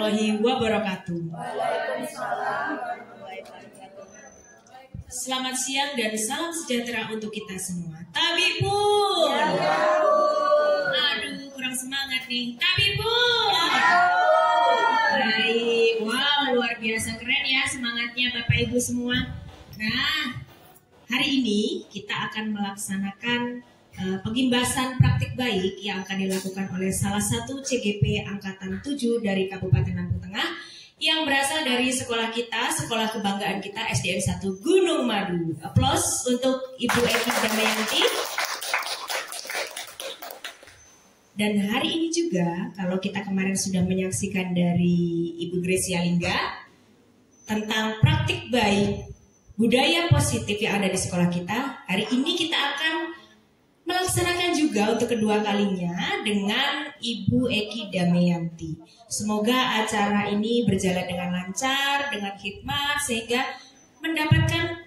warahmatullahi wabarakatuh. Selamat siang dan salam sejahtera untuk kita semua. Tabipun. Aduh, kurang semangat nih. Tabipun. Baik, wow, luar biasa keren ya semangatnya Bapak Ibu semua. Nah, hari ini kita akan melaksanakan pengimbasan praktik baik yang akan dilakukan oleh salah satu CGP Angkatan 7 dari Kabupaten Lampung Tengah yang berasal dari sekolah kita, sekolah kebanggaan kita SDN 1 Gunung Madu. Aplaus untuk Ibu Eki Damayanti. Dan hari ini juga, kalau kita kemarin sudah menyaksikan dari Ibu Grecia Lingga tentang praktik baik budaya positif yang ada di sekolah kita, hari ini kita akan melaksanakan juga untuk kedua kalinya dengan Ibu Eki Damayanti. Semoga acara ini berjalan dengan lancar, dengan hikmat, sehingga mendapatkan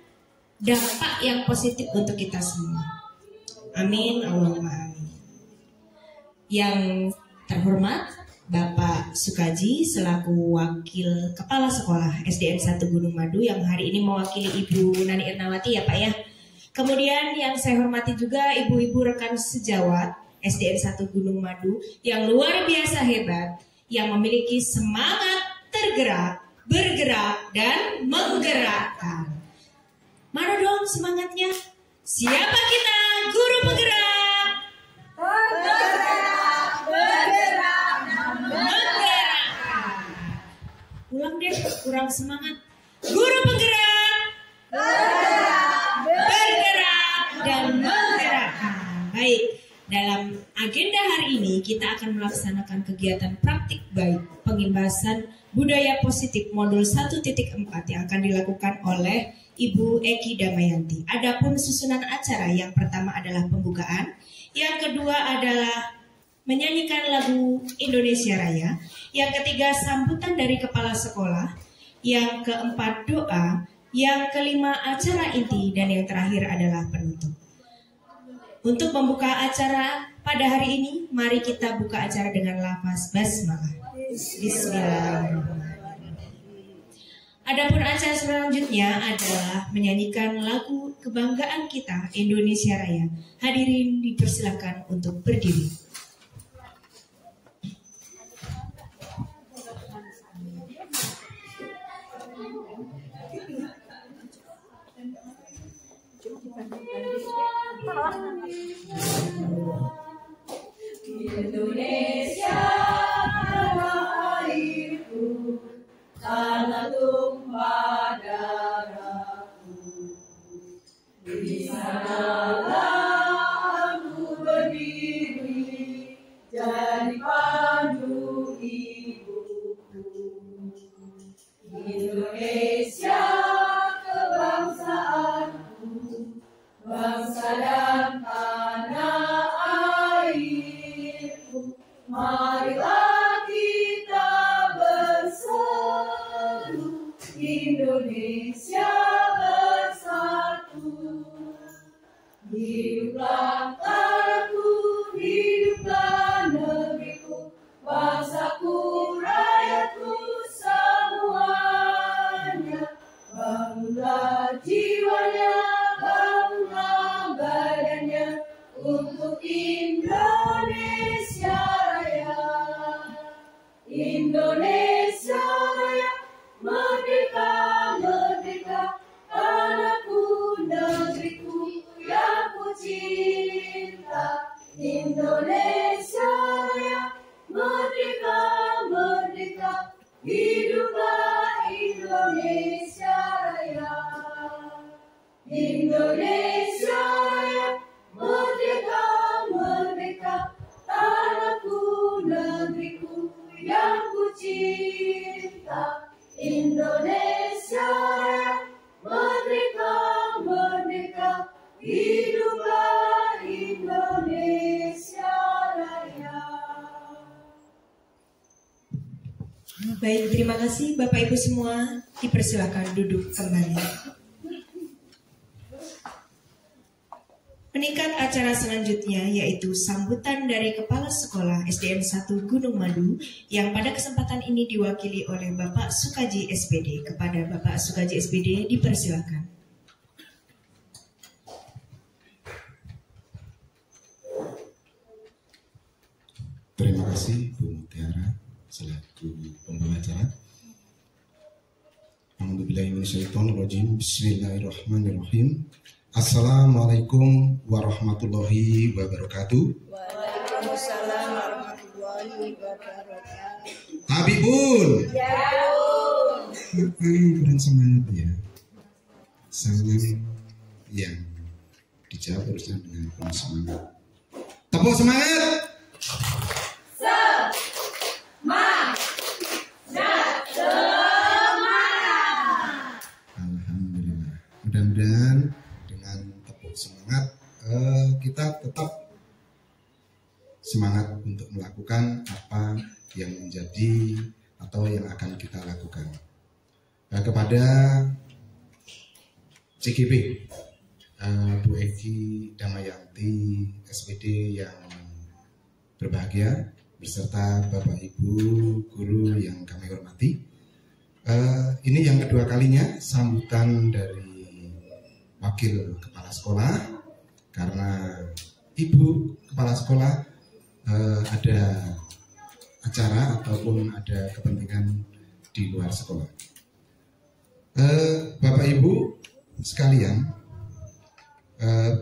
dampak yang positif untuk kita semua. Amin, Allahumma amin. Yang terhormat Bapak Sukaji selaku Wakil Kepala Sekolah SDN 1 Gunung Madu yang hari ini mewakili Ibu Nani Irnawati ya Pak ya. Kemudian yang saya hormati juga ibu-ibu rekan sejawat SDN 1 Gunung Madu yang luar biasa hebat, yang memiliki semangat tergerak, bergerak, dan menggerakkan. Mana dong semangatnya? Siapa kita? Guru penggerak. Bergerak, bergerak, menggerakkan. Ulang deh, kurang semangat. Guru penggerak. Bergerak dan menggerakkan. Baik, dalam agenda hari ini kita akan melaksanakan kegiatan praktik baik pengimbasan budaya positif modul 1.4 yang akan dilakukan oleh Ibu Eki Damayanti. Adapun susunan acara yang pertama adalah pembukaan, yang kedua adalah menyanyikan lagu Indonesia Raya, yang ketiga sambutan dari kepala sekolah, yang keempat doa, yang kelima acara inti, dan yang terakhir adalah penutup. Untuk membuka acara pada hari ini, mari kita buka acara dengan lafaz basmalah. Bismillahirrahmanirrahim. Adapun acara selanjutnya adalah menyanyikan lagu kebanggaan kita Indonesia Raya. Hadirin dipersilakan untuk berdiri. Indonesia tanah airku, tanah tumpah darahku. Di sanalah aku berdiri, jadi pandu ibuku. Indonesia kebangsaanku, bangsa dan tanah airku. Marilah kita bersatu, Indonesia bersatu. Hiduplah tanahku, hiduplah negeriku, bangsaku, rakyatku semuanya. Bangunlah jiwanya, bangunlah badannya untuk Indonesia Raya. Indonesia Raya, merdeka, merdeka, tanahku, negeriku yang ku cinta. Indonesia Raya, merdeka, merdeka, hiduplah Indonesia Raya. Indonesia Raya, merdeka, merdeka, tanahku, negeriku yang ku cinta. Indonesia Raya, merdeka, merdeka, hiduplah Indonesia Raya. Baik, terima kasih Bapak Ibu semua. Dipersilakan duduk kembali. Meningkat acara selanjutnya yaitu sambutan dari Kepala Sekolah SDN 1 Gunung Madu yang pada kesempatan ini diwakili oleh Bapak Sukaji SPD. Kepada Bapak Sukaji SPD dipersilakan. Terima kasih Bu Mutiara selaku pembawa acara. Alhamdulillahirrahmanirrahim. Bismillahirrahmanirrahim. Assalamualaikum warahmatullahi wabarakatuh. Waalaikumsalam warahmatullahi wabarakatuh. Habibun. Ya. Kurang semangat ya. Salam yang dijawab harusnya dengan penuh semangat. Tepuk semangat. Alhamdulillah. Mudah-mudahan dengan tepuk semangat kita tetap semangat untuk melakukan apa yang menjadi atau yang akan kita lakukan. Kepada CGP, Bu Eki Damayanti SPD yang berbahagia beserta Bapak Ibu guru yang kami hormati. Ini yang kedua kalinya sambutan dari Wakil Kepala Sekolah karena Ibu Kepala Sekolah ada acara ataupun ada kepentingan di luar sekolah. Bapak Ibu sekalian,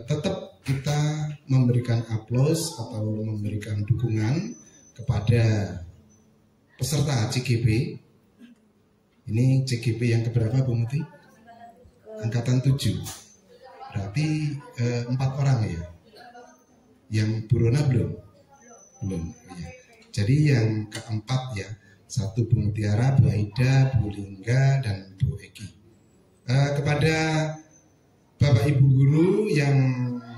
tetap kita memberikan aplaus atau memberikan dukungan kepada peserta CGP. Ini CGP yang keberapa Bu Muti? Angkatan 7. Berarti 4 orang ya. Yang Burona belum? Belum. Ya. Jadi yang keempat ya. 1 Bu Mutiara, Bu Aida, Bu Lingga, dan Bu Eki. Kepada Bapak Ibu guru yang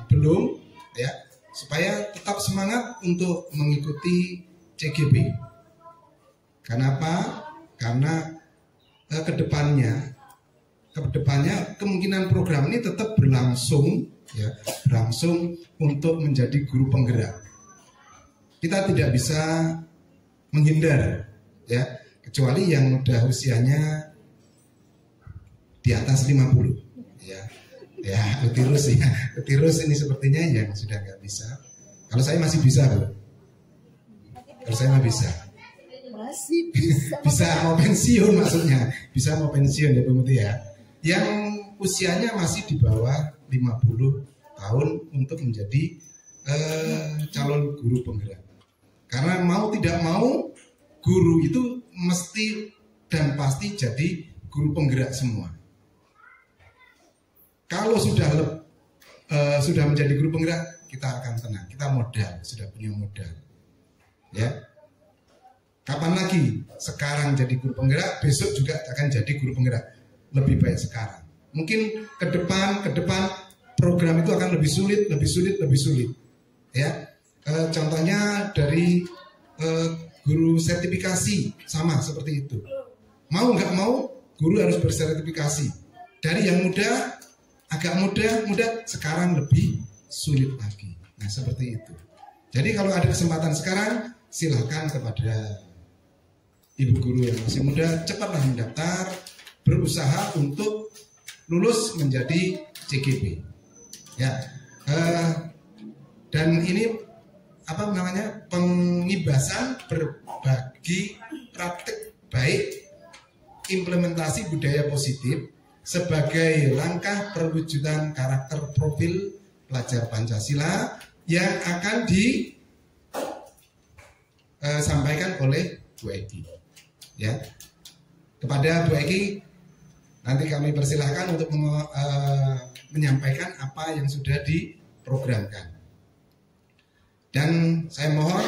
belum ya, supaya tetap semangat untuk mengikuti CGP. Kenapa? Karena kedepannya kemungkinan program ini tetap berlangsung ya, berlangsung untuk menjadi guru penggerak. Kita tidak bisa menghindar ya, kecuali yang udah usianya di atas 50 ya. Ya, ketirus ini sepertinya yang sudah nggak bisa. Kalau saya masih bisa, Bu. Kalau saya mah bisa. Masih bisa. Bisa mau pensiun maksudnya. Bisa mau pensiun ya Bu Muti ya. Yang usianya masih di bawah 50 tahun untuk menjadi calon guru penggerak. Karena mau tidak mau guru itu mesti dan pasti jadi guru penggerak semua. Kalau sudah menjadi guru penggerak, kita akan tenang. Kita modal, sudah punya modal. Ya. Kapan lagi? Sekarang jadi guru penggerak, besok juga akan jadi guru penggerak. Lebih baik sekarang. Mungkin ke depan program itu akan lebih sulit. Ya. Contohnya dari guru sertifikasi sama seperti itu. Mau nggak mau, guru harus bersertifikasi. Dari yang muda, agak mudah, sekarang lebih sulit lagi. Nah, seperti itu. Jadi kalau ada kesempatan sekarang, silakan kepada ibu guru yang masih muda, cepatlah mendaftar, berusaha untuk lulus menjadi CGP. Ya, dan ini apa namanya, pengibasan berbagi praktik baik implementasi budaya positif sebagai langkah perwujudan karakter profil pelajar Pancasila yang akan disampaikan oleh Bu Eki. Ya, kepada Bu Eki nanti kami persilahkan untuk menyampaikan apa yang sudah diprogramkan. Dan saya mohon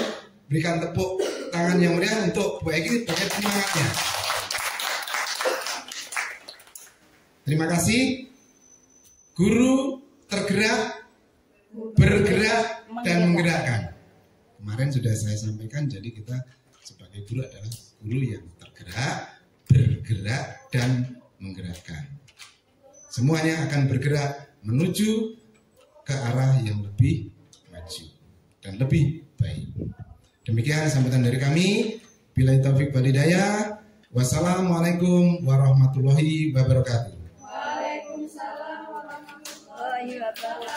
berikan tepuk tangan yang meriah untuk Bu Eki sebagai semangatnya. Terima kasih. Guru tergerak, bergerak, dan menggerakkan. Kemarin sudah saya sampaikan, jadi kita sebagai guru adalah guru yang tergerak, bergerak, dan menggerakkan. Semuanya akan bergerak menuju ke arah yang lebih maju dan lebih baik. Demikian sambutan dari kami. Billahi taufik wal hidayah. Wassalamualaikum warahmatullahi wabarakatuh. Waalaikumsalam warahmatullahi wabarakatuh.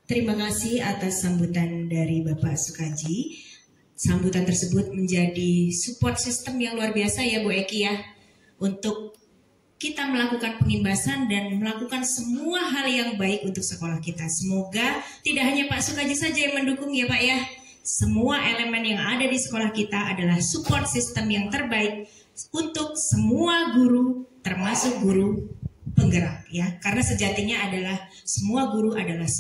Terima kasih atas sambutan dari Bapak Sukaji. Sambutan tersebut menjadi support system yang luar biasa ya Bu Eki ya, untuk kita melakukan pengimbasan dan melakukan semua hal yang baik untuk sekolah kita. Semoga tidak hanya Pak Sukaji saja yang mendukung ya Pak ya. Semua elemen yang ada di sekolah kita adalah support system yang terbaik untuk semua guru, termasuk guru penggerak ya, karena sejatinya adalah semua guru adalah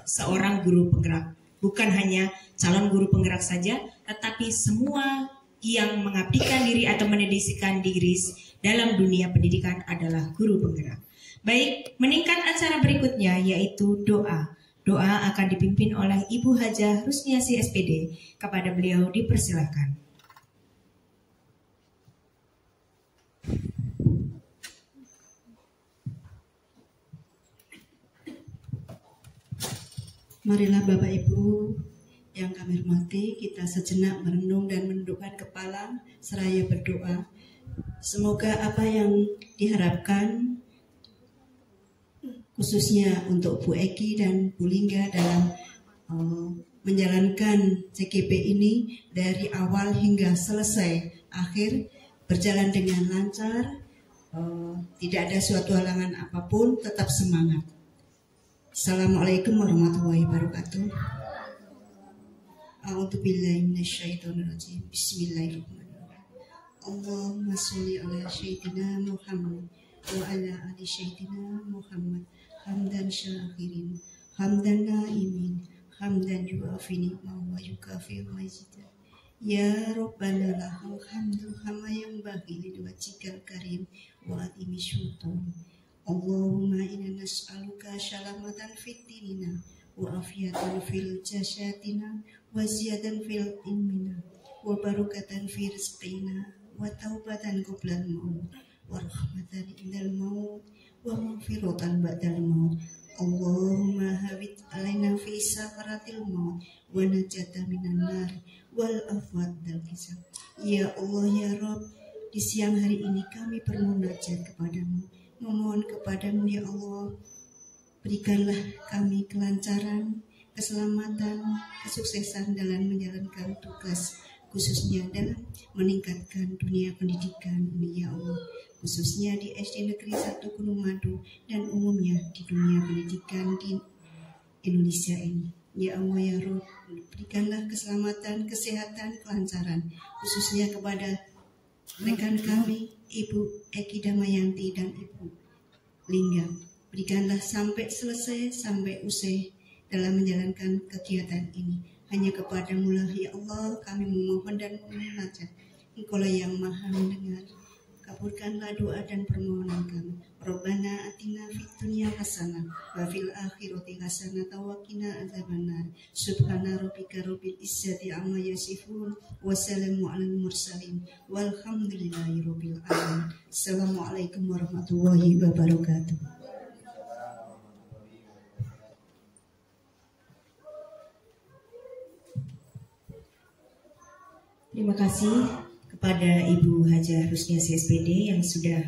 seorang guru penggerak, bukan hanya calon guru penggerak saja, tetapi semua yang mengabdikan diri atau mendedikasikan diri dalam dunia pendidikan adalah guru penggerak. Baik, meningkat acara berikutnya yaitu doa. Doa akan dipimpin oleh Ibu Hajah Rusniasi SPD. Kepada beliau dipersilakan. Marilah Bapak Ibu yang kami hormati, kita sejenak merenung dan menundukkan kepala seraya berdoa. Semoga apa yang diharapkan khususnya untuk Bu Eki dan Bu Lingga dalam menjalankan CGP ini dari awal hingga selesai akhir berjalan dengan lancar, tidak ada suatu halangan apapun, tetap semangat. Assalamualaikum warahmatullahi wabarakatuh. A'udzubillahi minasyaitonirrajim. Bismillahirrahmanirrahim. Allahumma sholli ala sayyidina Muhammad wa ala ali sayyidina Muhammad. Hamdan syakirin, hamdan naimin, hamdan yuafi ni'mahu wa yukafi majidah. Ya Rabbana lahul hamdu kama yanbaghi li wajhikal karim wa atimi sultan. Allahumma inna nas'aluka salamatan fid dinina wa afiyatan fil jasadina wa ziyadatan fil ilmina wa barakatan fi rizqina wa taubatan qoblal maut wa rahmatan indal maut wa maghfiratan ba'dal maut. Allahumma hawit alaina fi sakaratil maut wa najata minan nar wal afwat dal hisab. Ya Allah ya Rabb, di siang hari ini kami bermunajat kepadamu, memohon kepadamu ya Allah, berikanlah kami kelancaran, keselamatan, kesuksesan dalam menjalankan tugas, khususnya dalam meningkatkan dunia pendidikan ini ya Allah, khususnya di SD Negeri 1 Gunung Madu dan umumnya di dunia pendidikan di Indonesia ini. Ya Allah ya Rabb, berikanlah keselamatan, kesehatan, kelancaran, khususnya kepada rekan kami Ibu Eki Damayanti dan Ibu Lingga. Berikanlah sampai selesai, sampai usai dalam menjalankan kegiatan ini. Hanya kepadamu lah ya Allah kami memohon dan memunajat. Engkaulah yang maha mendengar. Kabulkanlah doa dan permohonan kami. Rabbana atina fid dunya hasanah wa fil akhirati hasanah wa qina adzabannar. Subhana rabbika rabbil izzati amma yasifun wa salamun alal mursalin walhamdulillahi rabbil alamin. Assalamualaikum warahmatullahi wabarakatuh. Terima kasih kepada Ibu Hajah Rusniasi SPD yang sudah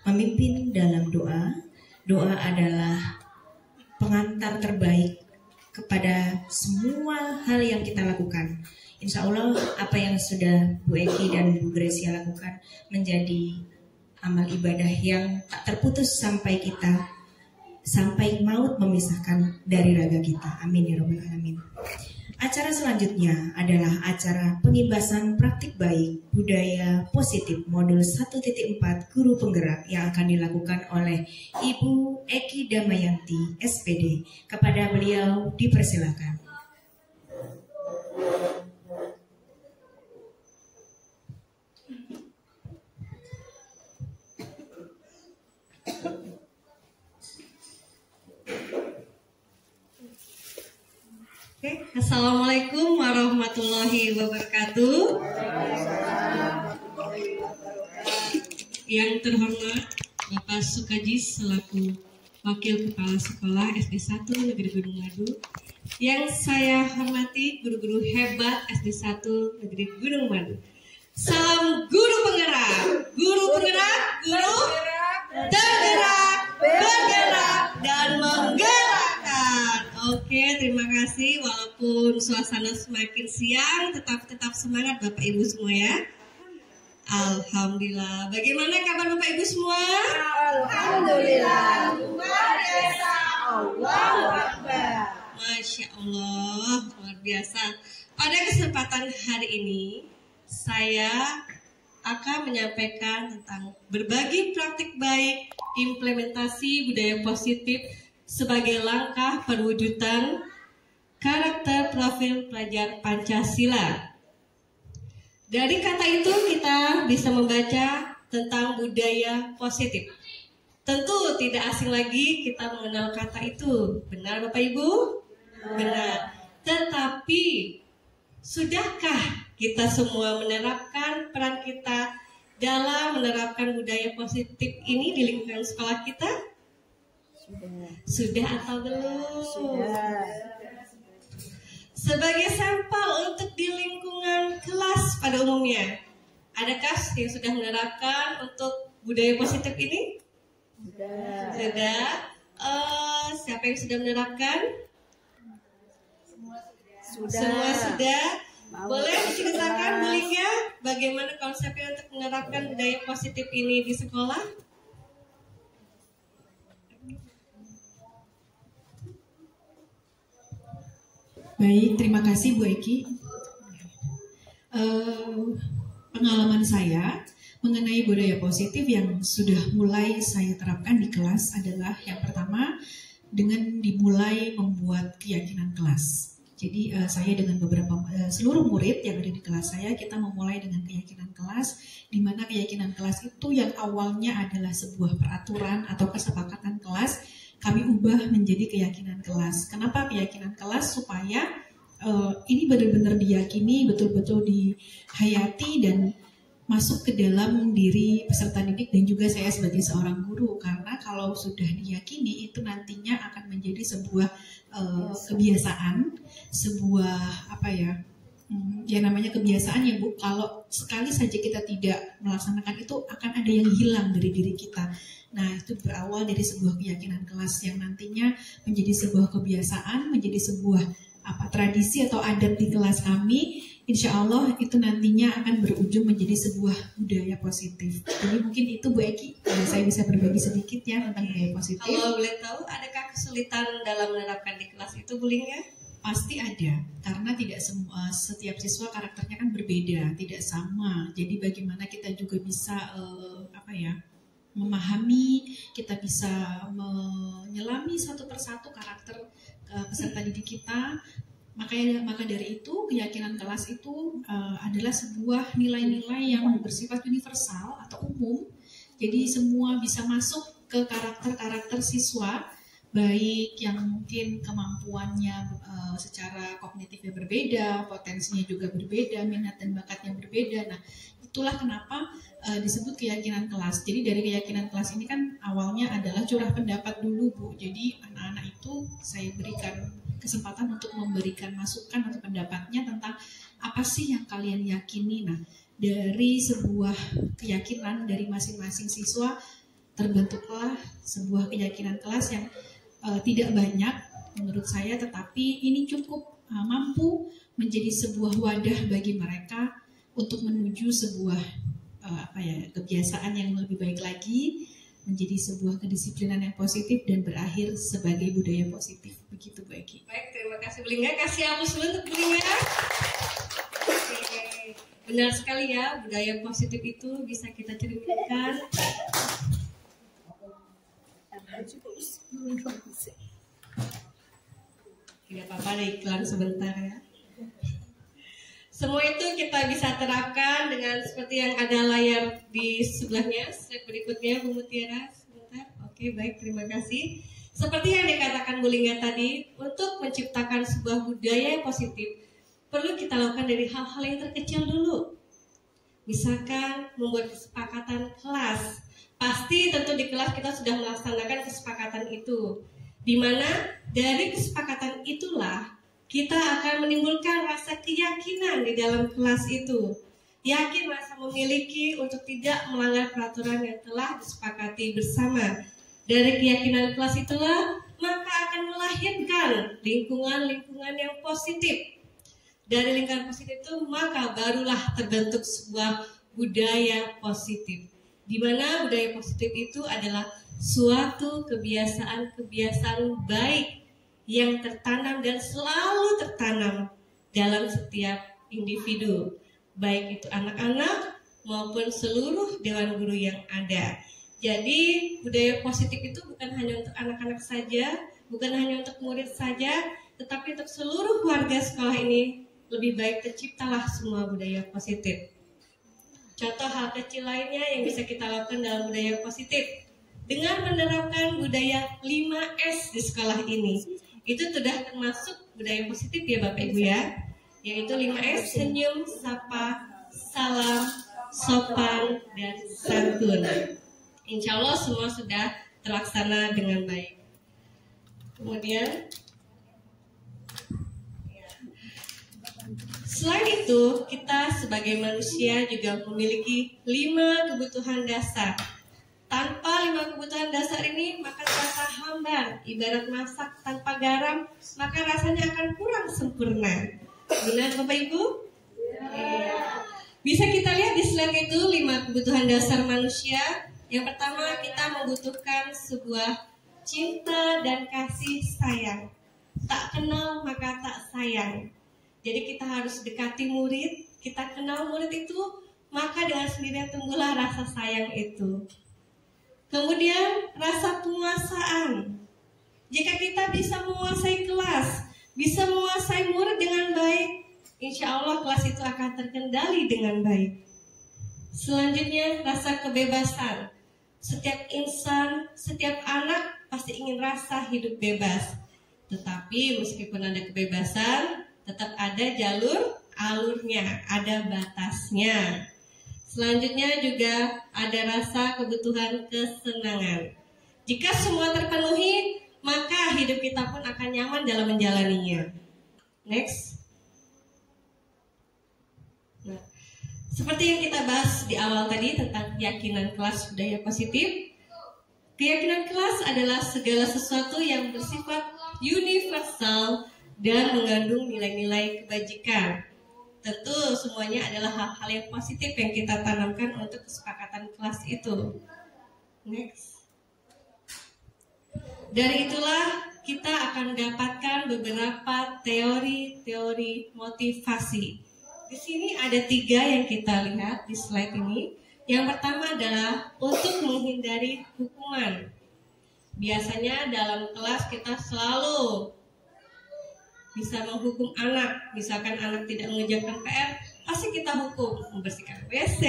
memimpin dalam doa. Doa adalah pengantar terbaik kepada semua hal yang kita lakukan. Insya Allah apa yang sudah Bu Eki dan Bu Gracia lakukan menjadi amal ibadah yang tak terputus sampai maut memisahkan dari raga kita. Amin ya Rabbal Alamin. Acara selanjutnya adalah acara pengimbasan praktik baik budaya positif modul 1.4 guru penggerak yang akan dilakukan oleh Ibu Eki Damayanti SPD. Kepada beliau dipersilakan. Assalamualaikum warahmatullahi wabarakatuh. Yang terhormat Bapak Sukaji selaku Wakil Kepala Sekolah SD 1 Negeri Gunung Madu. Yang saya hormati guru-guru hebat SD 1 Negeri Gunung Madu. Salam guru penggerak, guru tergerak, bergerak dan menggerakkan. Oke, terima kasih. Walaupun suasana semakin siang, tetap semangat Bapak Ibu semua ya. Alhamdulillah. Bagaimana kabar Bapak Ibu semua? Alhamdulillah. Luar biasa. Allahu Akbar. Masya Allah, luar biasa. Pada kesempatan hari ini, saya akan menyampaikan tentang berbagi praktik baik, implementasi budaya positif sebagai langkah perwujudan karakter profil pelajar Pancasila. Dari kata itu kita bisa membaca tentang budaya positif. Tentu tidak asing lagi kita mengenal kata itu. Benar Bapak Ibu? Benar. Tetapi sudahkah kita semua menerapkan peran kita dalam menerapkan budaya positif ini di lingkungan sekolah kita? Sudah atau belum? Sudah. Sebagai sampel untuk di lingkungan kelas pada umumnya, adakah yang sudah menerapkan untuk budaya positif ini? Sudah. Siapa yang sudah menerapkan? Semua sudah. Boleh diceritakan Bu Lingga bagaimana konsepnya untuk menerapkan budaya positif ini di sekolah? Baik, terima kasih Bu Eki. Pengalaman saya mengenai budaya positif yang sudah mulai saya terapkan di kelas adalah yang pertama dengan dimulai membuat keyakinan kelas. Jadi saya dengan beberapa seluruh murid yang ada di kelas saya, kita memulai dengan keyakinan kelas, di mana keyakinan kelas itu yang awalnya adalah sebuah peraturan atau kesepakatan kelas, kami ubah menjadi keyakinan kelas. Kenapa keyakinan kelas? Supaya ini benar-benar diyakini, betul-betul dihayati dan masuk ke dalam diri peserta didik dan juga saya sebagai seorang guru. Karena kalau sudah diyakini itu nantinya akan menjadi sebuah kebiasaan, sebuah ya namanya kebiasaan ya Bu. Kalau sekali saja kita tidak melaksanakan itu akan ada yang hilang dari diri kita. Nah itu berawal dari sebuah keyakinan kelas yang nantinya menjadi sebuah kebiasaan, menjadi sebuah tradisi atau adat di kelas kami. Insya Allah itu nantinya akan berujung menjadi sebuah budaya positif. Jadi mungkin itu Bu Eki, saya bisa berbagi sedikit ya tentang budaya positif. Kalau boleh tahu, adakah kesulitan dalam menerapkan di kelas itu Bu Lingga? Pasti ada, karena tidak semua setiap siswa karakternya kan berbeda, tidak sama. Jadi bagaimana kita juga bisa memahami, kita bisa menyelami satu persatu karakter peserta didik kita. Maka dari itu keyakinan kelas itu adalah sebuah nilai-nilai yang bersifat universal atau umum. Jadi semua bisa masuk ke karakter-karakter siswa, baik yang mungkin kemampuannya secara kognitifnya berbeda, potensinya juga berbeda, minat dan bakatnya berbeda. Nah, itulah kenapa disebut keyakinan kelas. Jadi dari keyakinan kelas ini kan awalnya adalah curah pendapat dulu Bu. Jadi anak-anak itu saya berikan kesempatan untuk memberikan masukan atau pendapatnya tentang apa sih yang kalian yakini. Nah, dari sebuah keyakinan dari masing-masing siswa terbentuklah sebuah keyakinan kelas yang tidak banyak menurut saya, tetapi ini cukup mampu menjadi sebuah wadah bagi mereka untuk menuju sebuah kebiasaan yang lebih baik lagi, menjadi sebuah kedisiplinan yang positif dan berakhir sebagai budaya positif. Begitu Bu Eki. Baik, terima kasih Bu Lingga. Kasih aplaus dulu untuk Bu Lingga. Benar sekali ya, budaya positif itu bisa kita cerminkan. Tidak apa-apa, ada iklan sebentar ya. Semua itu kita bisa terapkan dengan seperti yang ada layar di sebelahnya. Slide berikutnya Bu Mutiara sebentar. Oke, baik, terima kasih. Seperti yang dikatakan Bu Lingga tadi, untuk menciptakan sebuah budaya yang positif perlu kita lakukan dari hal-hal yang terkecil dulu. Misalkan membuat kesepakatan kelas. Pasti tentu di kelas kita sudah melaksanakan kesepakatan itu. Di mana dari kesepakatan itulah kita akan menimbulkan rasa keyakinan di dalam kelas itu. Yakin rasa memiliki untuk tidak melanggar peraturan yang telah disepakati bersama. Dari keyakinan kelas itulah maka akan melahirkan lingkungan-lingkungan yang positif. Dari lingkungan positif itu maka barulah terbentuk sebuah budaya positif. Di mana budaya positif itu adalah suatu kebiasaan-kebiasaan baik yang tertanam dan selalu tertanam dalam setiap individu, baik itu anak-anak maupun seluruh dewan guru yang ada. Jadi budaya positif itu bukan hanya untuk anak-anak saja, bukan hanya untuk murid saja, tetapi untuk seluruh warga sekolah ini lebih baik terciptalah semua budaya positif. Contoh hal kecil lainnya yang bisa kita lakukan dalam budaya positif dengan menerapkan budaya 5S di sekolah ini. Itu sudah termasuk budaya positif ya Bapak Ibu ya, yaitu 5S: senyum, sapa, salam, sopan, dan santun. Insya Allah semua sudah terlaksana dengan baik. Kemudian selain itu, kita sebagai manusia juga memiliki 5 kebutuhan dasar. Tanpa 5 kebutuhan dasar ini, maka terasa hambar. Ibarat masak tanpa garam, maka rasanya akan kurang sempurna. Benar Bapak Ibu? Ya. Bisa kita lihat di slide itu 5 kebutuhan dasar manusia. Yang pertama, kita membutuhkan sebuah cinta dan kasih sayang. Tak kenal maka tak sayang. Jadi kita harus dekati murid, kita kenal murid itu, maka dengan sendirinya tumbuhlah rasa sayang itu. Kemudian rasa penguasaan. Jika kita bisa menguasai kelas, bisa menguasai murid dengan baik, insya Allah kelas itu akan terkendali dengan baik. Selanjutnya rasa kebebasan. Setiap insan, setiap anak pasti ingin rasa hidup bebas. Tetapi meskipun ada kebebasan, tetap ada alurnya, ada batasnya. Selanjutnya juga ada rasa kebutuhan kesenangan. Jika semua terpenuhi, maka hidup kita pun akan nyaman dalam menjalaninya. Next. Nah, seperti yang kita bahas di awal tadi tentang keyakinan kelas budaya positif. Keyakinan kelas adalah segala sesuatu yang bersifat universal dan mengandung nilai-nilai kebajikan. Tentu semuanya adalah hal-hal yang positif yang kita tanamkan untuk kesepakatan kelas itu. Next. Dari itulah kita akan mendapatkan beberapa teori-teori motivasi. Di sini ada 3 yang kita lihat di slide ini. Yang pertama adalah untuk menghindari hukuman. Biasanya dalam kelas kita selalu bisa menghukum anak. Misalkan anak tidak mengerjakan PR, pasti kita hukum, membersihkan WC,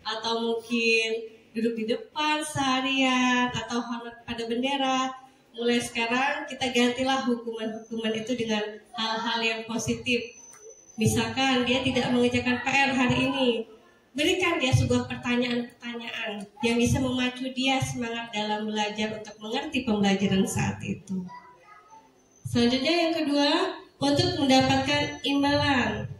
atau mungkin duduk di depan seharian, atau hormat pada bendera. Mulai sekarang kita gantilah hukuman-hukuman itu dengan hal-hal yang positif. Misalkan dia tidak mengerjakan PR hari ini, berikan dia sebuah pertanyaan-pertanyaan yang bisa memacu dia semangat dalam belajar untuk mengerti pembelajaran saat itu. Selanjutnya yang kedua, untuk mendapatkan imbalan.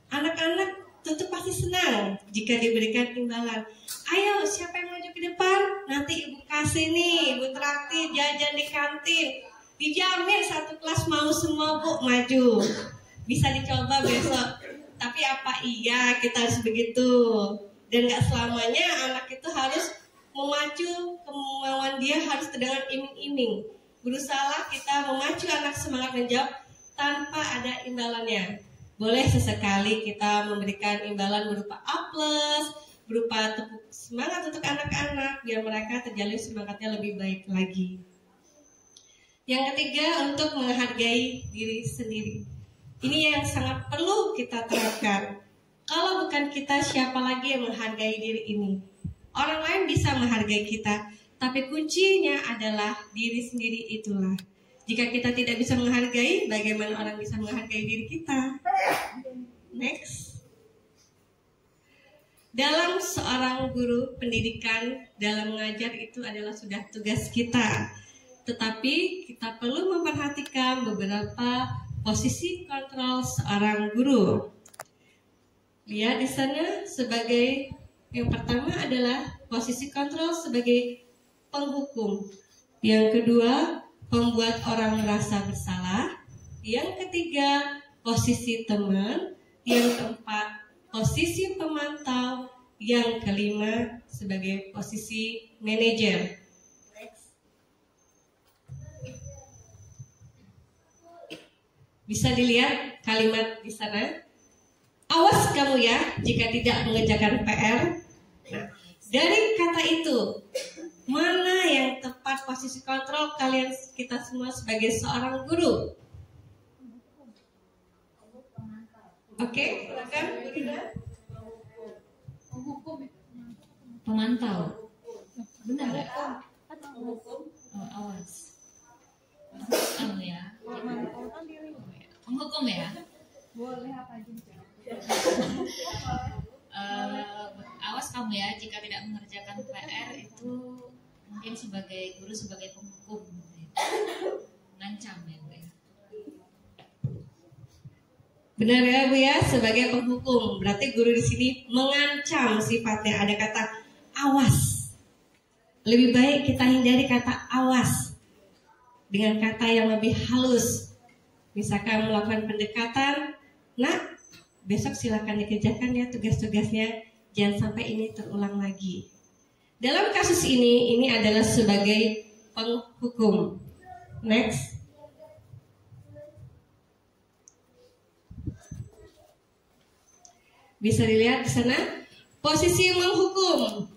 Anak-anak tentu pasti senang jika diberikan imbalan. Ayo, siapa yang maju ke depan? Nanti ibu kasih nih, ibu traktir jajan di kantin. Dijamin satu kelas mau semua bu maju. Bisa dicoba besok. Tapi apa iya kita harus begitu? Dan gak selamanya anak itu harus memacu kemauan dia harus terdengar iming-iming. Berusahalah kita memacu anak semangat menjawab tanpa ada imbalannya. Boleh sesekali kita memberikan imbalan berupa A+, berupa tepuk semangat untuk anak-anak biar mereka terjalin semangatnya lebih baik lagi. Yang ketiga, untuk menghargai diri sendiri. Ini yang sangat perlu kita terapkan. Kalau bukan kita, siapa lagi yang menghargai diri ini? Orang lain bisa menghargai kita, tapi kuncinya adalah diri sendiri itulah. Jika kita tidak bisa menghargai, bagaimana orang bisa menghargai diri kita? Next. dalam seorang guru pendidikan, dalam mengajar itu adalah sudah tugas kita. Tetapi kita perlu memperhatikan beberapa posisi kontrol seorang guru. Lihat di sana sebagai yang pertama adalah posisi kontrol sebagai penghukum. Yang kedua, pembuat orang merasa bersalah. Yang ketiga, posisi teman. Yang keempat, posisi pemantau. Yang kelima, sebagai posisi manajer. Bisa dilihat kalimat di sana. Awas kamu ya jika tidak mengerjakan PR. Nah, dari kata itu, mana yang tepat posisi kontrol kalian kita semua sebagai seorang guru? Oke, silakan. Pemantau. Benar ya? Oh, awas. Kamu ya. Penghukum ya. Boleh apa aja. Awas kamu ya jika tidak mengerjakan PR itu mungkin sebagai guru sebagai penghukum. Ngancam ya Bu ya. Benar ya Bu ya, sebagai penghukum. Berarti guru di sini mengancam sifatnya. Ada kata awas. Lebih baik kita hindari kata awas dengan kata yang lebih halus. Misalkan melakukan pendekatan, nah besok silakan dikerjakan ya tugas-tugasnya. Jangan sampai ini terulang lagi. Dalam kasus ini adalah sebagai penghukum. Next. Bisa dilihat di sana posisi menghukum.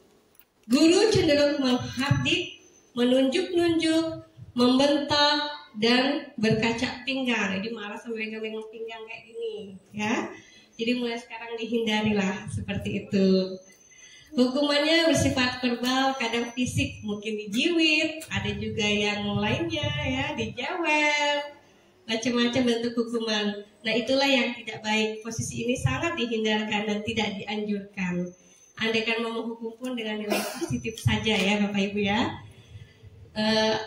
Guru cenderung menghardik, menunjuk-nunjuk, membentak, dan berkaca pinggang. Jadi marah sampai megang pinggang kayak gini, ya. Jadi mulai sekarang dihindarilah seperti itu. Hukumannya bersifat verbal, kadang fisik, mungkin dijiwit, ada juga yang lainnya ya, dijawel, macam-macam bentuk hukuman. Nah itulah yang tidak baik. Posisi ini sangat dihindarkan dan tidak dianjurkan. Andaikan mau menghukum pun dengan nilai positif saja ya Bapak Ibu ya.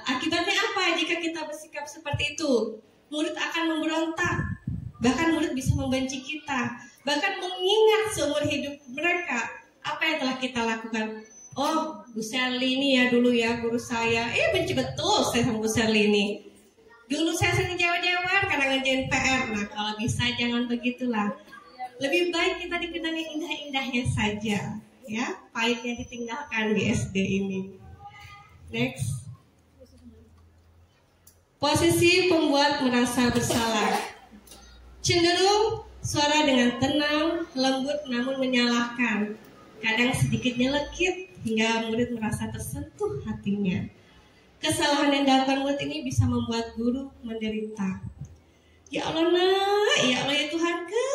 Akibatnya apa jika kita bersikap seperti itu? Murid akan memberontak, bahkan murid bisa membenci kita, bahkan mengingat seumur hidup mereka apa yang telah kita lakukan. Oh, Bu Sherly ini ya dulu ya guru saya, benci betul saya sama Bu Sherly ini. Dulu saya sering jawab-jawab karena ngerjain PR. Nah kalau bisa jangan begitulah. Lebih baik kita dikenang yang indah-indahnya saja, ya, pahitnya ditinggalkan di SD ini. Next. Posisi pembuat merasa bersalah. Cenderung suara dengan tenang, lembut namun menyalahkan. Kadang sedikit nyelekit hingga murid merasa tersentuh hatinya. Kesalahan yang dilakukan murid ini bisa membuat guru menderita. Ya Allah nak, ya Allah ya Tuhanku,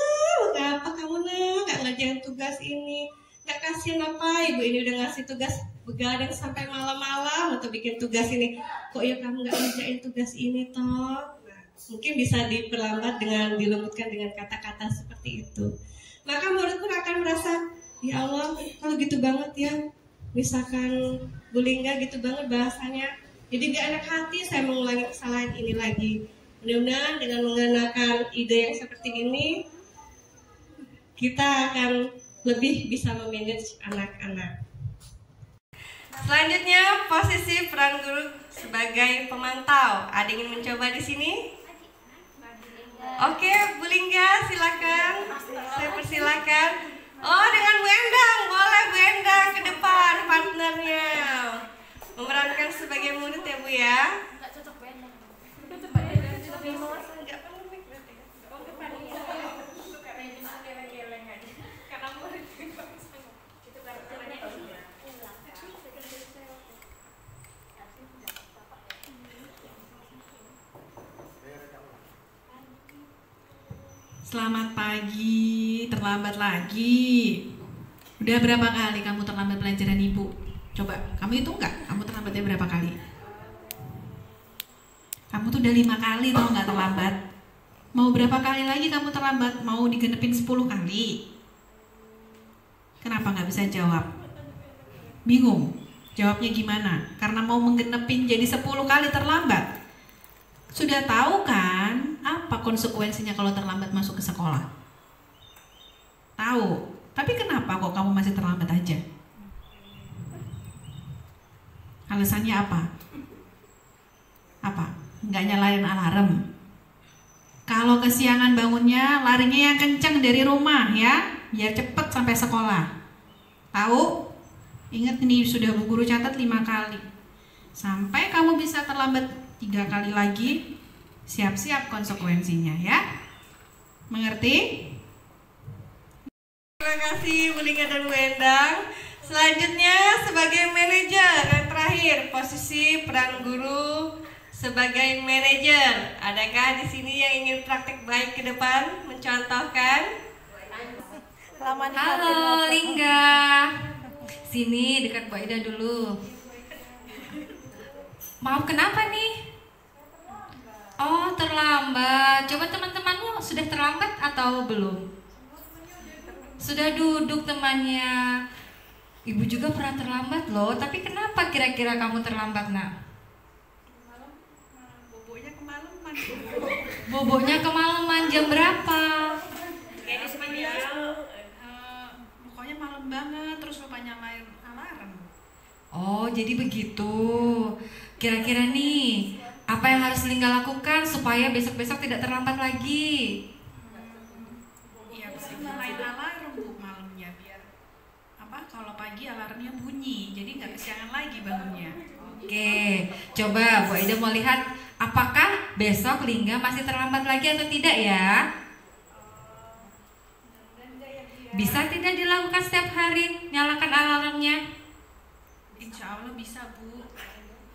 kenapa kamu nak gak ngerjain tugas ini? Gak kasihan apa ibu ini udah ngasih tugas begadang sampai malam-malam untuk bikin tugas ini. Kok ya kamu gak ngerjain tugas ini toh? Nah, mungkin bisa diperlambat dengan dilembutkan dengan kata-kata seperti itu. Maka murid pun akan merasa, ya Allah kalau gitu banget ya. Misalkan Bu Lingga gitu banget bahasanya. Jadi gak enak hati saya mengulangi kesalahan ini lagi. Mudah-mudahan dengan mengenakan ide yang seperti ini, kita akan lebih bisa memanage anak-anak. Selanjutnya posisi peran guru sebagai pemantau. Ada yang ingin mencoba di sini? Oke, Bu Lingga silakan. Saya persilakan. Oh, dengan Bu Endang, boleh Bu Endang ke depan partnernya. Memerankan sebagai murid ya Bu ya. Selamat pagi, terlambat lagi. Udah berapa kali kamu terlambat pelajaran ibu? Coba, kamu hitung nggak? Kamu terlambatnya berapa kali? Kamu tuh udah 5 kali tau nggak terlambat? Mau berapa kali lagi kamu terlambat? Mau digenepin 10 kali? Kenapa Kenapa nggak bisa jawab? Bingung? Jawabnya gimana? Karena mau menggenepin jadi 10 kali terlambat. Sudah tahu kan apa konsekuensinya kalau terlambat masuk ke sekolah? Tahu. Tapi kenapa kok kamu masih terlambat aja? Alasannya apa? Apa? Nggak nyalain alarm. Kalau kesiangan bangunnya, larinya yang kencang dari rumah ya, biar cepet sampai sekolah. Tahu? Ingat nih, sudah Bu Guru catat 5 kali. Sampai kamu bisa terlambat 3 kali lagi, siap-siap konsekuensinya ya. Mengerti? Terima kasih Bu Lingga dan Bu Endang. Selanjutnya sebagai manajer yang terakhir, posisi peran guru sebagai manajer. Adakah di sini yang ingin praktik baik ke depan mencontohkan? Halo Lingga. Sini dekat Bu Aida dulu. Maaf, kenapa nih? Oh, terlambat. Coba teman-temanmu sudah terlambat atau belum? Sudah duduk temannya. Ibu juga pernah terlambat loh. Tapi kenapa kira-kira kamu terlambat, Nak? Bobonya kemalaman. Bobonya kemalaman jam berapa? Pokoknya malam banget, terus lupa nyalain alarm. Oh, jadi begitu. Kira-kira nih, apa yang harus Lingga lakukan supaya besok-besok tidak terlambat lagi? Iya, bisa nyalain alarm Bu malamnya biar kalau pagi alarmnya bunyi, jadi nggak kesiangan lagi bangunnya. Oke, coba Bu Aida mau lihat apakah besok Lingga masih terlambat lagi atau tidak ya? Bisa tidak dilakukan setiap hari, nyalakan alarmnya? Insya Allah bisa Bu.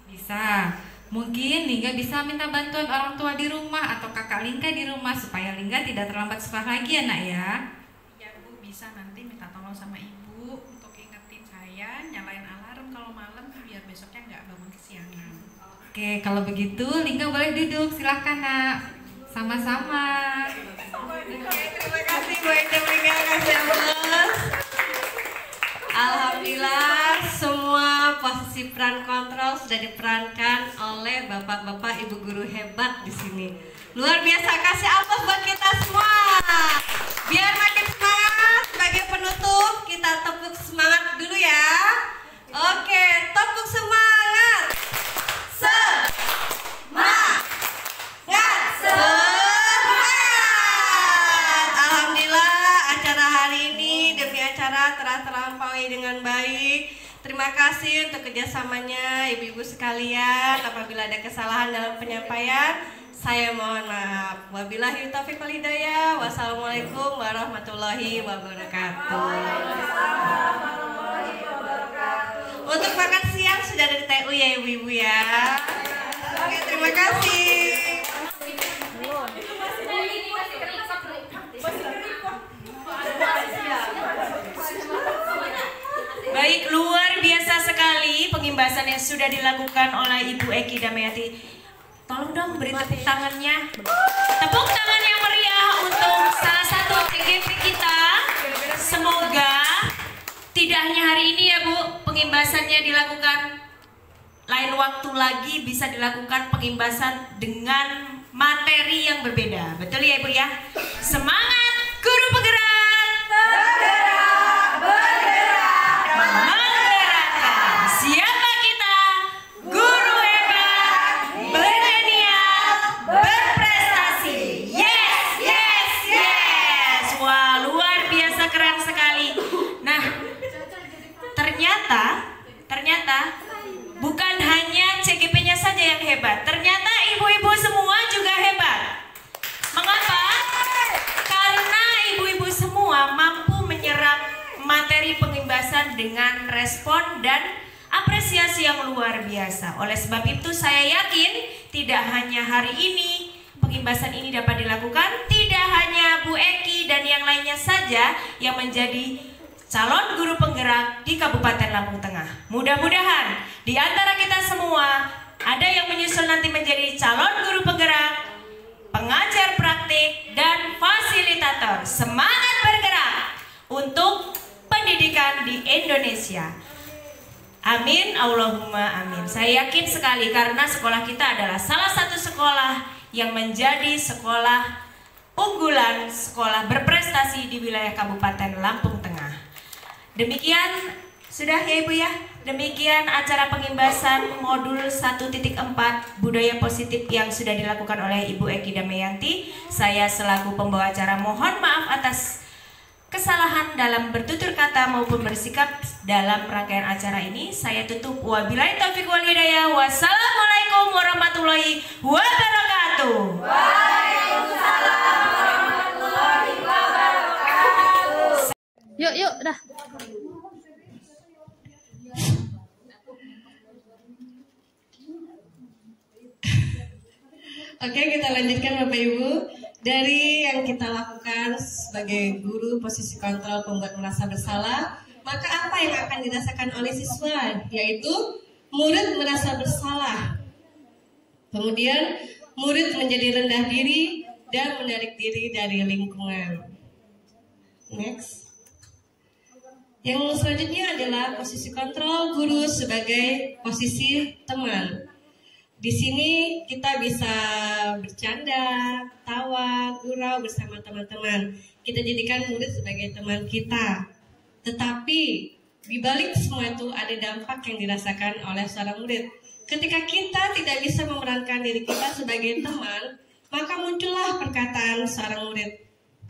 Bisa. Mungkin Lingga bisa minta bantuan orang tua di rumah atau kakak Lingga di rumah supaya Lingga tidak terlambat sekolah lagi ya Nak ya? Iya Bu, bisa nanti minta tolong sama Ibu untuk ingetin saya nyalain alarm kalau malam biar besoknya nggak bangun kesiangan. Oke, kalau begitu Lingga boleh duduk, silahkan Nak. Sama-sama. Terima kasih Bu Aida, Lingga, kasih Allah. Alhamdulillah semua posisi peran kontrol sudah diperankan oleh bapak-bapak ibu guru hebat di sini. Luar biasa, kasih aplaus buat kita semua. Biar makin semangat, sebagai penutup kita tepuk semangat dulu ya. Oke, tepuk semangat. Semangat. Alhamdulillah acara hari ini demi acara telah terlampaui dengan baik. Terima kasih untuk kerjasamanya ibu-ibu sekalian. Apabila ada kesalahan dalam penyampaian, saya mohon maaf. Wabillahi taufiq wal hidayah. Wassalamualaikum warahmatullahi wabarakatuh. Untuk makan siang sudah ada di TU ya ibu-ibu ya. Oke, terima kasih. Baik, luar biasa sekali pengimbasan yang sudah dilakukan oleh Ibu Eki Damayanti. Tolong dong beri tepuk tangannya. Tepuk tangan yang meriah untuk salah satu TGP kita. Semoga tidak hanya hari ini ya Bu, pengimbasannya dilakukan. Lain waktu lagi bisa dilakukan pengimbasan dengan materi yang berbeda. Betul ya Ibu ya? Semangat guru penggerak! Menggerakkan. Siapa kita? Guru hebat, milenial, berprestasi. Yes, yes, yes. Wah, luar biasa keren sekali. Nah, ternyata bukan hanya CGP-nya saja yang hebat. Ternyata ibu-ibu semua juga hebat. Mengapa? Karena ibu-ibu semua mampu menyerap materi pengimbasan dengan respon dan apresiasi yang luar biasa. Oleh sebab itu saya yakin tidak hanya hari ini pengimbasan ini dapat dilakukan, tidak hanya Bu Eki dan yang lainnya saja yang menjadi calon guru penggerak di Kabupaten Lampung Tengah. Mudah-mudahan di antara kita semua ada yang menyusul nanti menjadi calon guru penggerak, pengajar praktik, dan fasilitator. Semangat bergerak untuk pendidikan pendidikan di Indonesia. Amin, Allahumma amin. Saya yakin sekali karena sekolah kita adalah salah satu sekolah yang menjadi sekolah unggulan, sekolah berprestasi di wilayah Kabupaten Lampung Tengah. Demikian, sudah ya Ibu ya? Demikian acara pengimbasan modul 1.4 budaya positif yang sudah dilakukan oleh Ibu Eki Damayanti. Saya selaku pembawa acara mohon maaf atas kesalahan dalam bertutur kata maupun bersikap dalam rangkaian acara ini. Saya tutup. Wabillahi taufiq wal hidayah. Wassalamualaikum warahmatullahi wabarakatuh. Waalaikumsalam warahmatullahi wabarakatuh. Yuk, dah. Oke, kita lanjutkan Bapak Ibu. Dari yang kita lakukan sebagai guru posisi kontrol pembuat merasa bersalah, maka apa yang akan dirasakan oleh siswa? Yaitu murid merasa bersalah. Kemudian murid menjadi rendah diri dan menarik diri dari lingkungan. Next. Yang selanjutnya adalah posisi kontrol guru sebagai posisi teman. Di sini kita bisa bercanda, tawa, gurau bersama teman-teman. Kita jadikan murid sebagai teman kita. Tetapi di balik semua itu ada dampak yang dirasakan oleh seorang murid. Ketika kita tidak bisa memerankan diri kita sebagai teman, maka muncullah perkataan seorang murid.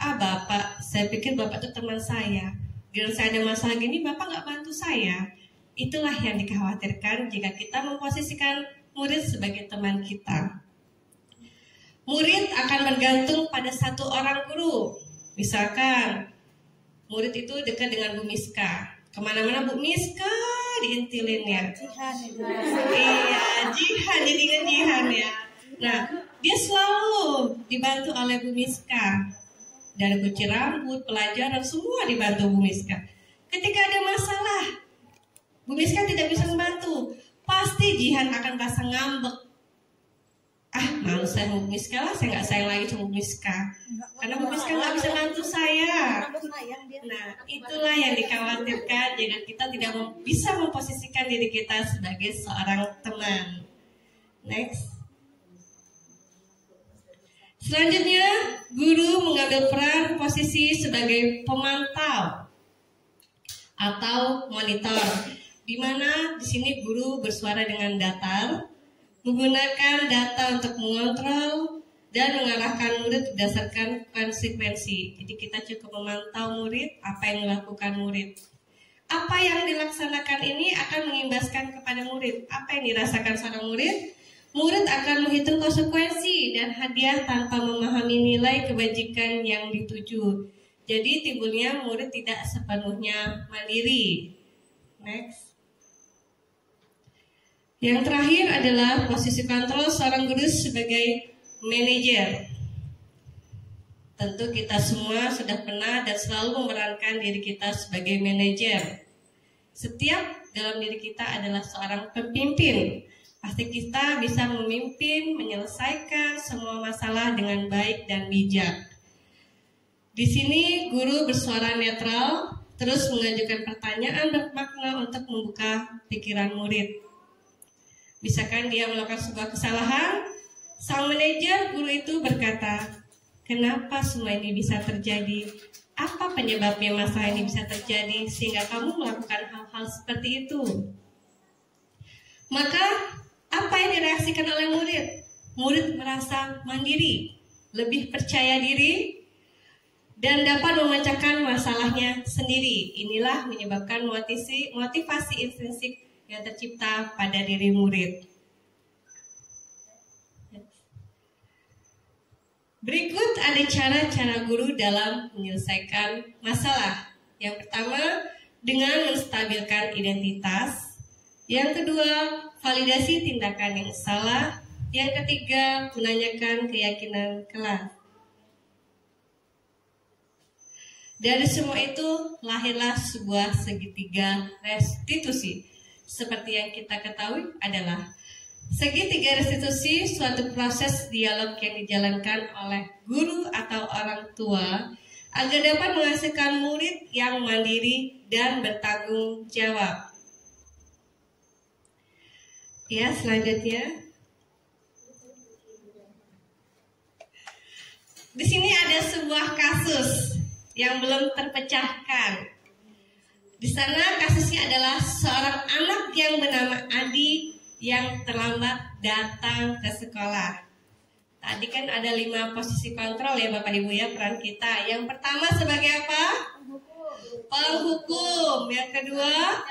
Bapak, saya pikir Bapak itu teman saya. Bila saya ada masalah gini, Bapak nggak bantu saya. Itulah yang dikhawatirkan jika kita memposisikan murid sebagai teman kita. Murid akan bergantung pada satu orang guru. Misalkan murid itu dekat dengan Bu Miska. Kemana-mana Bu Miska diintilin ya. Iya, Jihan, jadi ingat Jihan ya. Nah, dia selalu dibantu oleh Bu Miska. Dari cuci rambut, pelajaran, semua dibantu Bu Miska. Ketika ada masalah, Bu Miska tidak bisa membantu. Pasti Jihan akan merasa ngambek. Malu saya sama Bu Miska lah, saya nggak sayang lagi sama Bu Miska. Karena Bu Miska nggak bisa bantu saya. Nah, itulah yang dikhawatirkan jika kita tidak bisa memposisikan diri kita sebagai seorang teman. Next. Selanjutnya, guru mengambil peran posisi sebagai pemantau atau monitor, di mana di sini guru bersuara dengan datar, menggunakan data untuk mengontrol dan mengarahkan murid berdasarkan konsekuensi. Jadi kita cukup memantau murid, apa yang dilakukan murid. Apa yang dilaksanakan ini akan mengimbaskan kepada murid. Apa yang dirasakan seorang murid? Murid akan menghitung konsekuensi dan hadiah tanpa memahami nilai kebajikan yang dituju. Jadi timbulnya murid tidak sepenuhnya mandiri. Next. Yang terakhir adalah posisi kontrol seorang guru sebagai manajer. Tentu kita semua sudah pernah dan selalu memerankan diri kita sebagai manajer. Setiap dalam diri kita adalah seorang pemimpin. Pasti kita bisa memimpin, menyelesaikan semua masalah dengan baik dan bijak. Di sini guru bersuara netral, terus mengajukan pertanyaan bermakna untuk membuka pikiran murid. Misalkan dia melakukan sebuah kesalahan, sang manajer guru itu berkata, kenapa semua ini bisa terjadi? Apa penyebabnya masalah ini bisa terjadi sehingga kamu melakukan hal-hal seperti itu? Maka apa yang direaksikan oleh murid? Murid merasa mandiri, lebih percaya diri, dan dapat memecahkan masalahnya sendiri. Inilah menyebabkan motivasi intrinsik yang tercipta pada diri murid. Berikut ada cara-cara guru dalam menyelesaikan masalah. Yang pertama, dengan menstabilkan identitas. Yang kedua, validasi tindakan yang salah. Yang ketiga, menanyakan keyakinan kelas. Dari semua itu lahirlah sebuah segitiga restitusi. Seperti yang kita ketahui adalah segitiga restitusi suatu proses dialog yang dijalankan oleh guru atau orang tua agar dapat menghasilkan murid yang mandiri dan bertanggung jawab. Ya, selanjutnya. Di sini ada sebuah kasus yang belum terpecahkan. Di sana kasusnya adalah seorang anak yang bernama Adi yang terlambat datang ke sekolah. Tadi kan ada 5 posisi kontrol ya Bapak Ibu ya peran kita. Yang pertama sebagai apa? Penghukum. Yang kedua,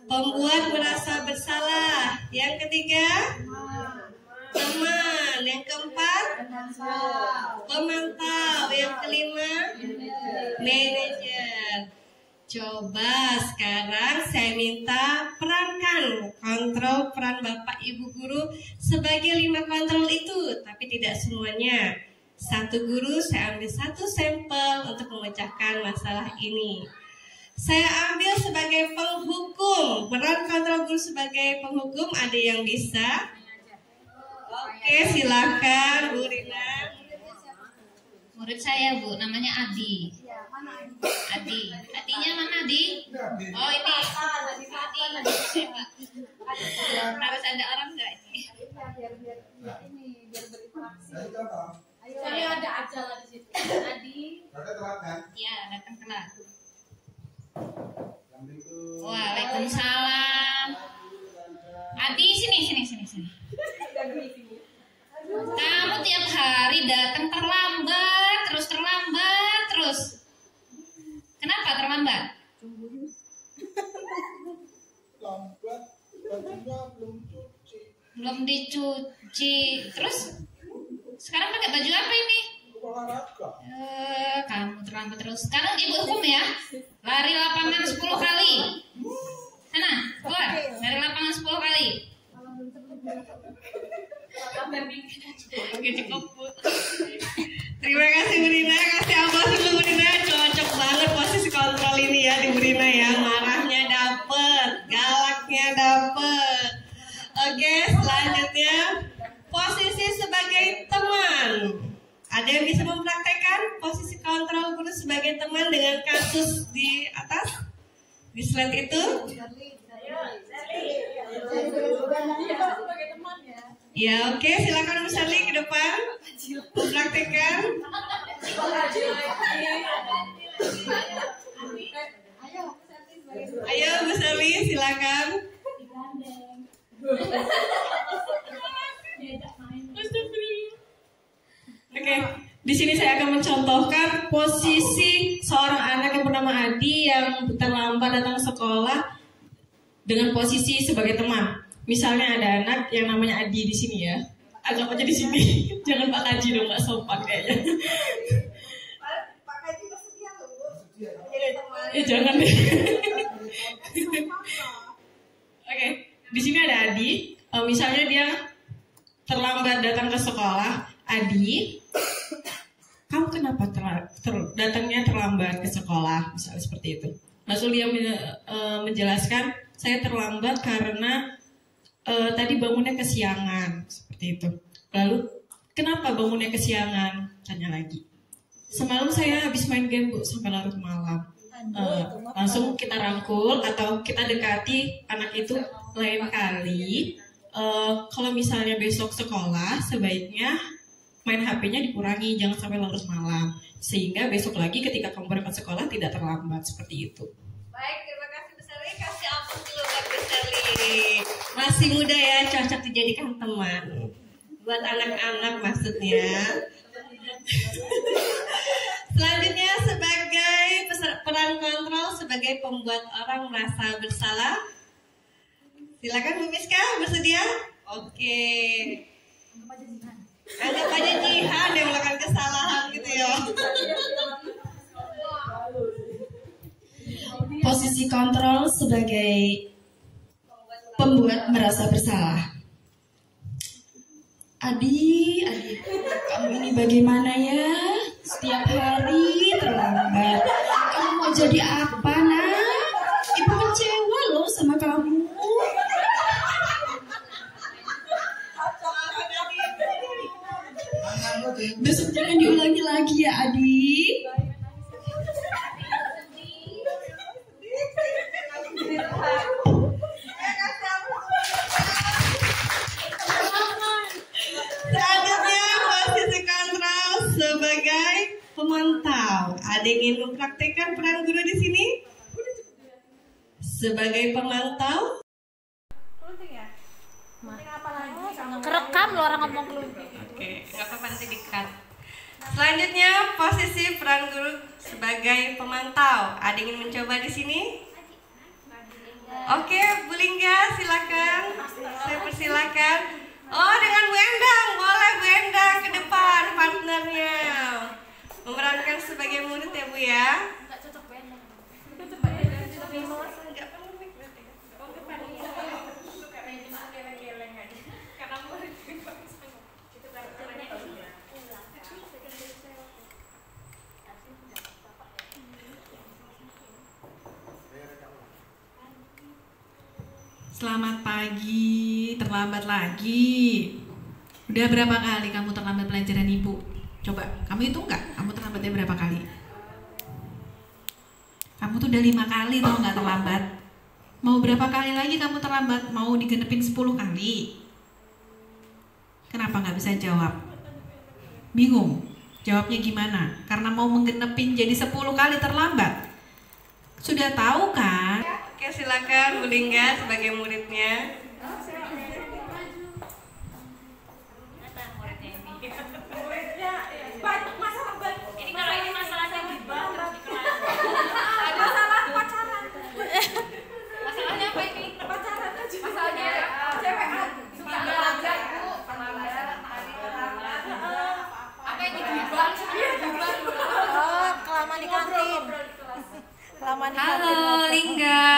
pembuat merasa bersalah. Yang ketiga, teman. Yang keempat, pemantau. Yang kelima, manajer. Coba sekarang saya minta perankan kontrol peran Bapak Ibu guru sebagai 5 kontrol itu, tapi tidak semuanya. Satu guru saya ambil 1 sampel untuk memecahkan masalah ini. Saya ambil sebagai penghukum, peran kontrol guru sebagai penghukum, ada yang bisa? Oke, silakan Bu Rina. Murid saya Bu, namanya Adi. Adi, Adinya mana Adi? Oh ini, Adi. Harus ada orang nggak ini? Saya ada acara di situ. Adi. Ya, datang telat. Waalaikumsalam. Adi, sini. Kamu tiap hari datang terlambat terus. Kenapa terlambat? Belum dicuci. Terus sekarang pakai baju apa ini? Kamu terlambat terus. Sekarang ibu hukum ya. Lari lapangan 10 kali. Sana, keluar. Lari lapangan 10 kali. Oke, cukup Bu. Terima kasih Bu Rina, kasih aplaus dulu Bu Rina. Cocok banget posisi kontrol ini ya di Bu Rina ya. Marahnya dapet, galaknya dapet. Oke, selanjutnya posisi sebagai teman. Ada yang bisa mempraktekkan posisi kontrol guru sebagai teman dengan kasus di atas? Di slide itu? Ya, oke, silakan Bu Sally ke depan. Praktekkan. Ayo Bu Sally, silakan. Oke, di sini saya akan mencontohkan posisi seorang anak yang bernama Adi yang terlambat datang ke sekolah dengan posisi sebagai teman. Misalnya ada anak yang namanya Adi di sini ya. Anggap aja di sini. Jangan Pak Kaji dong, nggak sopan kayaknya. Pak Kaji bersedia loh Bu. Jangan deh. Oke, di sini ada Adi. Misalnya dia terlambat datang ke sekolah. Adi, kamu kenapa datangnya terlambat ke sekolah? Misalnya seperti itu. Lalu dia menjelaskan, saya terlambat karena tadi bangunnya kesiangan, seperti itu. Lalu, kenapa bangunnya kesiangan? Tanya lagi. Semalam saya habis main game Bu sampai larut malam. Langsung kita rangkul atau kita dekati anak itu lain kali. Kalau misalnya besok sekolah, sebaiknya main HP-nya dikurangi, jangan sampai larut malam. Sehingga besok lagi ketika kamu berangkat sekolah tidak terlambat, seperti itu. Baik, terima kasih Bu Sally. Kasih ampun dulu buat Bu Sally. Masih muda ya, cocok dijadikan teman. Buat anak-anak maksudnya. Selanjutnya sebagai peran kontrol sebagai pembuat orang merasa bersalah. Silakan Bu Miska, bersedia? Oke. Anggap aja Jihan yang melakukan kesalahan gitu ya. Posisi kontrol sebagai pembuat merasa bersalah. Adi, kamu ini bagaimana ya? Setiap hari terlambat. Kamu mau jadi apa, nak? Ibu kecewa loh sama kamu. Besok jangan diulangi lagi ya, Adi. Ada yang ingin mempraktekkan peran guru di sini? Sebagai pemantau? Kerekam lo orang ngomong kelunting. Oke, nggak apa-apa nanti di-cut. Selanjutnya posisi peran guru sebagai pemantau. Ada yang ingin mencoba di sini? Oke, Bu Lingga silakan. Saya persilakan. Oh, dengan Bu Endang, boleh Bu Endang ke depan partnernya. Memerankan sebagai murid ya Bu ya. Selamat pagi, terlambat lagi. Udah berapa kali kamu terlambat pelajaran Ibu? Coba, kamu itu enggak? Kamu terlambatnya berapa kali? Kamu tuh udah 5 kali tau nggak terlambat? Mau berapa kali lagi kamu terlambat? Mau digenepin 10 kali? Kenapa nggak bisa jawab? Bingung? Jawabnya gimana? Karena mau menggenepin jadi 10 kali terlambat? Sudah tahu kan? Oke, silakan Bu Lingga sebagai muridnya. Ini kalau ini masalahnya gibah terus dikelas. Masalah pacaran. Masalahnya apa ini? Pacaran. Masalahnya Cewekan. suka belajar Bu. Apa yang digibah? Oh, kelamaan di kantin. Kelamaan di kantin. Halo Lingga.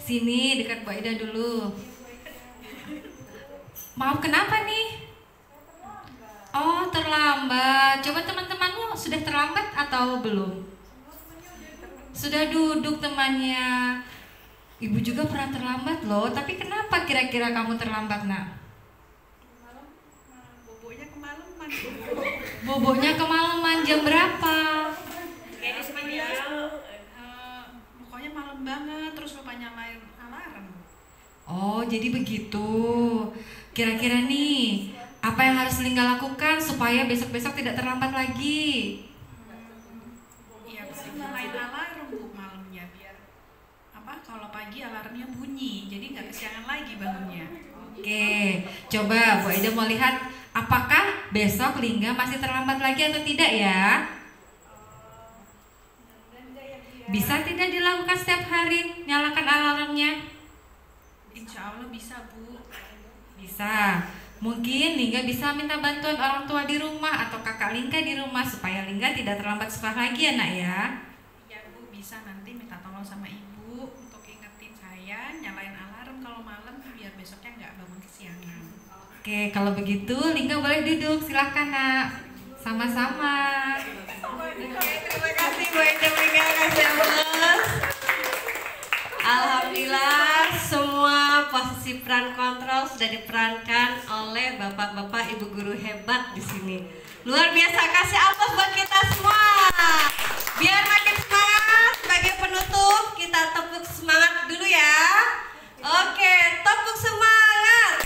Sini dekat Bu Aida dulu. Maaf kenapa nih? Oh terlambat. Coba teman-temanmu sudah terlambat atau belum? Sudah duduk temannya. Ibu juga pernah terlambat loh. Tapi kenapa kira-kira kamu terlambat nak? Boboknya kemalaman. Boboknya kemalaman jam berapa? Pokoknya malam banget, terus lupa nyalain alarm. Oh jadi begitu. Kira-kira nih apa yang harus Lingga lakukan supaya besok-besok tidak terlambat lagi? Iya, nyalain alarm Bu malamnya biar kalau pagi alarmnya bunyi, jadi nggak kesiangan lagi bangunnya. Oke, coba Bu Aida mau lihat apakah besok Lingga masih terlambat lagi atau tidak ya? Bisa tidak dilakukan setiap hari, nyalakan alarmnya? Insya Allah bisa Bu. Bisa. Mungkin Lingga bisa minta bantuan orang tua di rumah atau kakak Lingga di rumah supaya Lingga tidak terlambat sekolah lagi ya nak ya? Iya Bu, bisa nanti minta tolong sama Ibu untuk ingetin saya nyalain alarm kalau malam biar besoknya nggak bangun kesiangan. Oke, kalau begitu Lingga boleh duduk, silahkan nak. Sama-sama. Oke, terima kasih Bu Enda Lingga, kasih aplaus. Alhamdulillah semua posisi peran kontrol sudah diperankan oleh bapak-bapak ibu guru hebat di sini. Luar biasa, kasih aplaus buat kita semua. Biar makin semangat, sebagai penutup kita tepuk semangat dulu ya. Oke, tepuk semangat.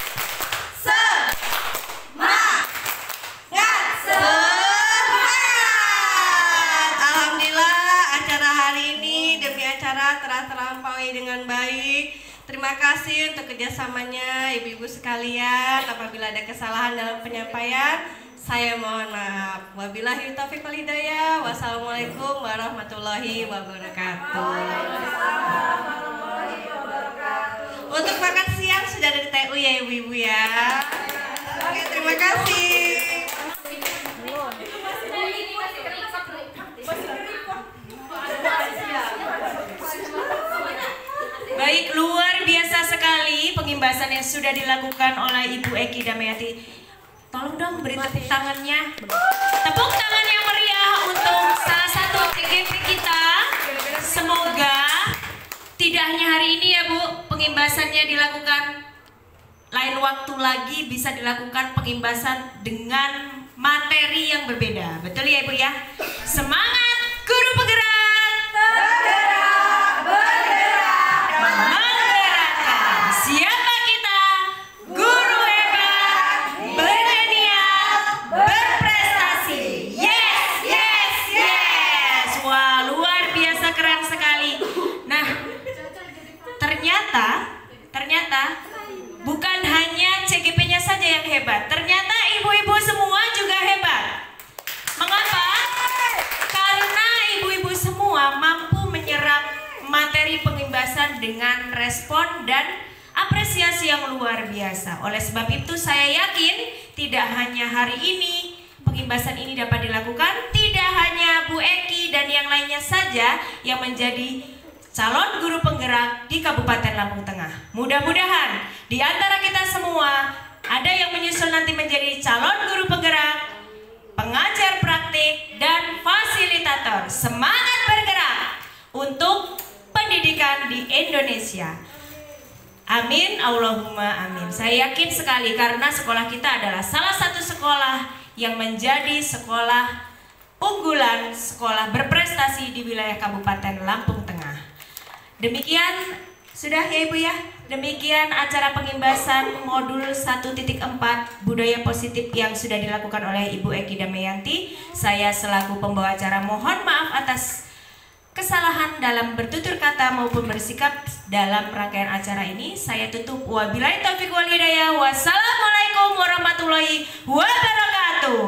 Semangat. Alhamdulillah acara hari ini demi acara telah terlampaui dengan baik. Terima kasih untuk kerjasamanya ibu-ibu sekalian. Apabila ada kesalahan dalam penyampaian, saya mohon maaf. Wabillahi taufiq wal hidayah. Wassalamualaikum warahmatullahi wabarakatuh. Untuk makan siang sudah ada di TU ya ibu-ibu ya. Oke, terima kasih. Baik, luar biasa sekali pengimbasan yang sudah dilakukan oleh Ibu Eki Damayanti. Tolong dong beri tepuk tangannya. Tepuk tangan yang meriah untuk salah satu TGP kita. Semoga tidak hanya hari ini ya Bu, pengimbasannya dilakukan. Lain waktu lagi bisa dilakukan pengimbasan dengan materi yang berbeda. Betul ya Ibu ya? Semangat guru penggerak! Menggerakkan. Siapa kita? Guru hebat, bergenial, berprestasi. Yes, yes, yes. dengan respon dan apresiasi yang luar biasa. Oleh sebab itu saya yakin tidak hanya hari ini pengimbasan ini dapat dilakukan, tidak hanya Bu Eki dan yang lainnya saja yang menjadi calon guru penggerak di Kabupaten Lampung Tengah. Mudah-mudahan di antara kita semua ada yang menyusul nanti menjadi calon guru penggerak, pengajar praktik, dan fasilitator. Semangat bergerak untuk pendidikan di Indonesia. Amin, Allahumma amin. Saya yakin sekali karena sekolah kita adalah salah satu sekolah yang menjadi sekolah unggulan, sekolah berprestasi di wilayah Kabupaten Lampung Tengah. Demikian, sudah ya Ibu ya? Demikian acara pengimbasan modul 1.4 budaya positif yang sudah dilakukan oleh Ibu Eki Damayanti. Saya selaku pembawa acara mohon maaf atas kesalahan dalam bertutur kata maupun bersikap dalam rangkaian acara ini. Saya tutup. Wabillahi taufiq wal hidayah. Wassalamualaikum warahmatullahi wabarakatuh.